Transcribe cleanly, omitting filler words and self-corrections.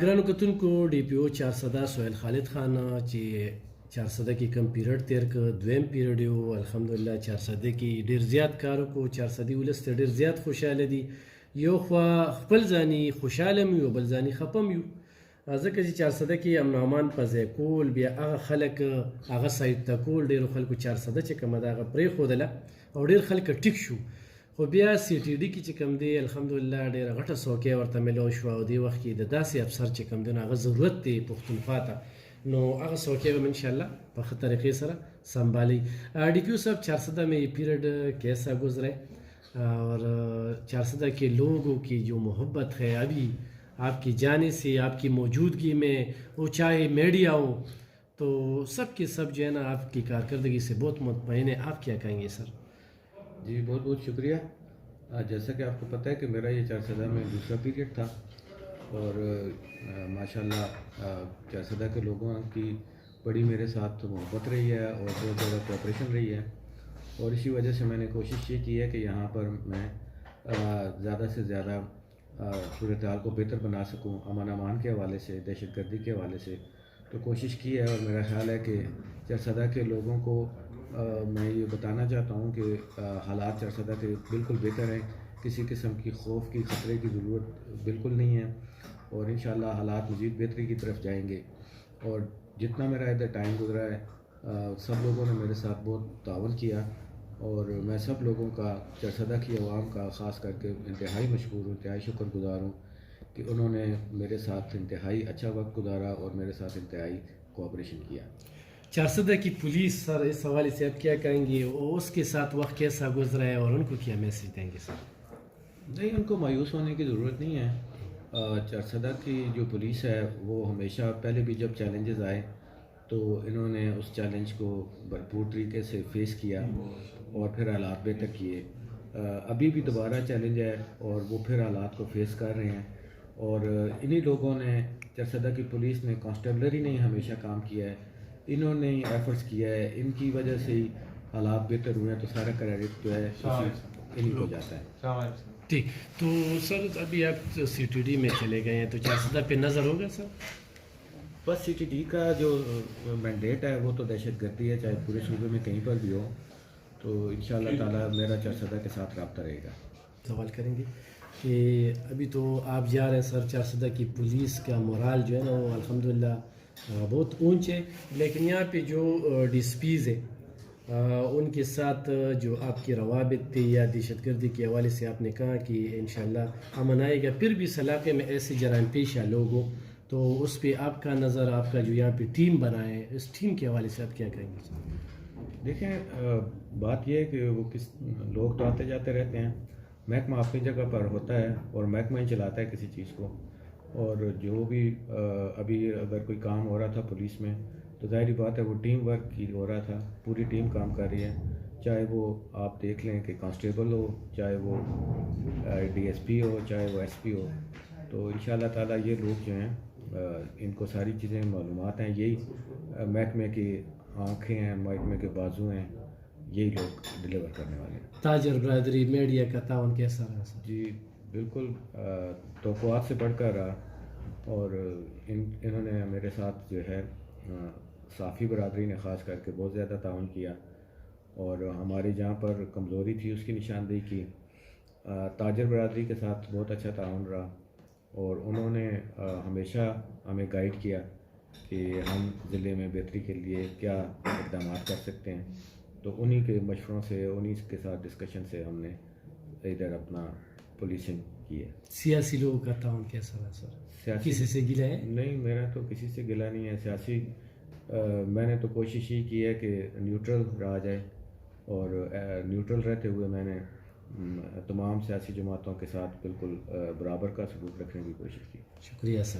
ګرانو کتونکو D پی او 400 سهیل خالد خان چې 400 کې کم period تیر ک دویم پیریډ یو الحمدلله 400 کې ډیر زیات کار وکړو 400 ولست ډیر زیات خوشاله دي یو خو خپل ځاني خوشاله یو بل ځاني خپم یو ځکه چې 400 کې امن امان په ځای کول بیا هغه خلک هغه سایت ته کول ډیر خلکو 400 چې کومه دا پرې خودله او ډیر خلک ټیک شو خو بیا سی ټي ډي کې چې کوم دی الحمدلله ډېره غټه څوکۍ ورته میلاو شوه او دې وخت کې د داسې افسر چې کوم دی نو هغه ضرورت دی پښتونخوا ته نو هغه څوکۍ به انشاءاللہ په ښه طریقې سره سنبھالی ڈی پی او صاحب 400 میں یہ پیریڈ کیسا گزرے اور 400 کے لوگوں کی جو محبت ہے ابھی آپ کی جانے سے آپ کی موجودگی میں وہ چاہے میڈیا ہو تو سب کے سب جو ہے نا آپ کی کارکردگی سے بہت مطمئن ہے آپ کیا کہیں گے سر؟ جی بہت بہت شکریہ. جیسا کہ آپ کو پتہ ہے کہ میرا یہ 400 میں دوسرا پیریڈ تھا اور ماشاءاللہ 400 کے لوگوں کی بڑی میرے ساتھ محبت رہی ہے اور بہت زیادہ کوآپریشن رہی ہے اور اسی وجہ سے میں نے کوشش یہ کی ہے کہ یہاں پر میں زیادہ سے زیادہ صورتحال کو بہتر بنا سکوں امن امان کے حوالے سے دہشت گردی کے حوالے سے تو کوشش کی ہے اور میرا خیال ہے کہ 400 کے لوگوں کو میں یہ بتانا چاہتا ہوں کہ حالات 400 کے بالکل بہتر ہیں کسی قسم کی خوف کی خطرے کی ضرورت بالکل نہیں ہے اور انشاءاللہ حالات مزید بہتری کی طرف جائیں گے اور جتنا میرا ادھر ٹائم گزرا ہے سب لوگوں نے میرے ساتھ بہت تعاون کیا اور میں سب لوگوں کا 400 کی عوام کا خاص کر کے انتہائی مشکور ہوں انتہائی شکر گزار ہوں کہ انہوں نے میرے ساتھ انتہائی اچھا وقت گزارا اور میرے ساتھ انتہائی کوآپریشن کیا. 400 کی پولیس سر اس حوالے سے آپ کیا کہیں گے اور اس کے ساتھ وقت کیسا گزرا ہے اور ان کو کیا میسج دیں گے سر؟ نہیں ان کو مایوس ہونے کی ضرورت نہیں ہے. 400 کی جو پولیس ہے وہ ہمیشہ پہلے بھی جب چیلنجز آئے تو انہوں نے اس چیلنج کو بھرپور طریقے سے فیس کیا اور پھر حالات بہتر کیے. ابھی بھی دوبارہ چیلنج ہے اور وہ پھر حالات کو فیس کر رہے ہیں اور انہی لوگوں نے 400 کی پولیس نے کانسٹیبلری نے ہمیشہ کام کیا ہے انہوں نے ایفرٹس کیا ہے ان کی وجہ سے ہی حالات بہتر ہوئے ہیں تو سارا کریڈٹ جو ہے انہی کو جاتا ہے. ٹھیک تو سر ابھی آپ سی ٹی ڈی میں چلے گئے ہیں تو 400 پہ نظر ہوگا سر؟ بس سی ٹی ڈی کا جو مینڈیٹ ہے وہ تو دہشت گردی ہے چاہے پورے صوبے میں کہیں پر بھی ہو تو انشاءاللہ تعالیٰ میرا 400 کے ساتھ رابطہ رہے گا. سوال کریں گے کہ ابھی تو آپ جا رہے ہیں سر 400 کی پولیس کا مورال جو ہے نا وہ الحمدللہ بہت اونچ ہے لیکن یہاں پہ جو ڈی ایس پیز ہے ان کے ساتھ جو آپ کے روابط تھے یا دہشت گردی کے حوالے سے آپ نے کہا کہ انشاءاللہ امن آئے گا پھر بھی اس علاقے میں ایسے جرائم پیشہ لوگ ہوں تو اس پہ آپ کا نظر آپ کا جو یہاں پہ ٹیم بنا ہے اس ٹیم کے حوالے سے آپ کیا کہیں گے؟ دیکھیں بات یہ ہے کہ وہ لوگ تو آتے جاتے رہتے ہیں محکمہ اپنی جگہ پر ہوتا ہے اور محکمہ ہی چلاتا ہے کسی چیز کو اور جو بھی ابھی اگر کوئی کام ہو رہا تھا پولیس میں تو ظاہری بات ہے وہ ٹیم ورک کی ہو رہا تھا پوری ٹیم کام کر رہی ہے چاہے وہ آپ دیکھ لیں کہ کانسٹیبل ہو چاہے وہ ڈی ایس پی ہو چاہے وہ ایس پی ہو تو انشاءاللہ تعالیٰ یہ لوگ جو ہیں ان کو ساری چیزیں معلومات ہیں یہی محکمے کی آنکھیں ہیں محکمے کے بازو ہیں یہی لوگ ڈلیور کرنے والے ہیں. تاجر برادری میڈیا کا تعاون کیسا رہا سر؟ جی بالکل توقعات سے بڑھ کر رہا اور انہوں نے میرے ساتھ جو ہے صافی برادری نے خاص کر کے بہت زیادہ تعاون کیا اور ہماری جہاں پر کمزوری تھی اس کی نشاندہی کی. تاجر برادری کے ساتھ بہت اچھا تعاون رہا اور انہوں نے ہمیشہ ہمیں گائیڈ کیا کہ ہم ضلع میں بہتری کے لیے کیا اقدامات کر سکتے ہیں تو انہی کے مشوروں سے انہی کے ساتھ ڈسکشن سے ہم نے ادھر اپنا پولیسنگ کی ہے. سیاسی لوگوں کا تعاون کیسا رہا سر؟ کسی سے گلہ ہے؟ نہیں میرا تو کسی سے گلہ نہیں ہے. سیاسی میں نے تو کوشش ہی کی ہے کہ نیوٹرل رہا جائے اور نیوٹرل رہتے ہوئے میں نے تمام سیاسی جماعتوں کے ساتھ بالکل برابر کا سلوک رکھنے کی کوشش کی. شکریہ سر.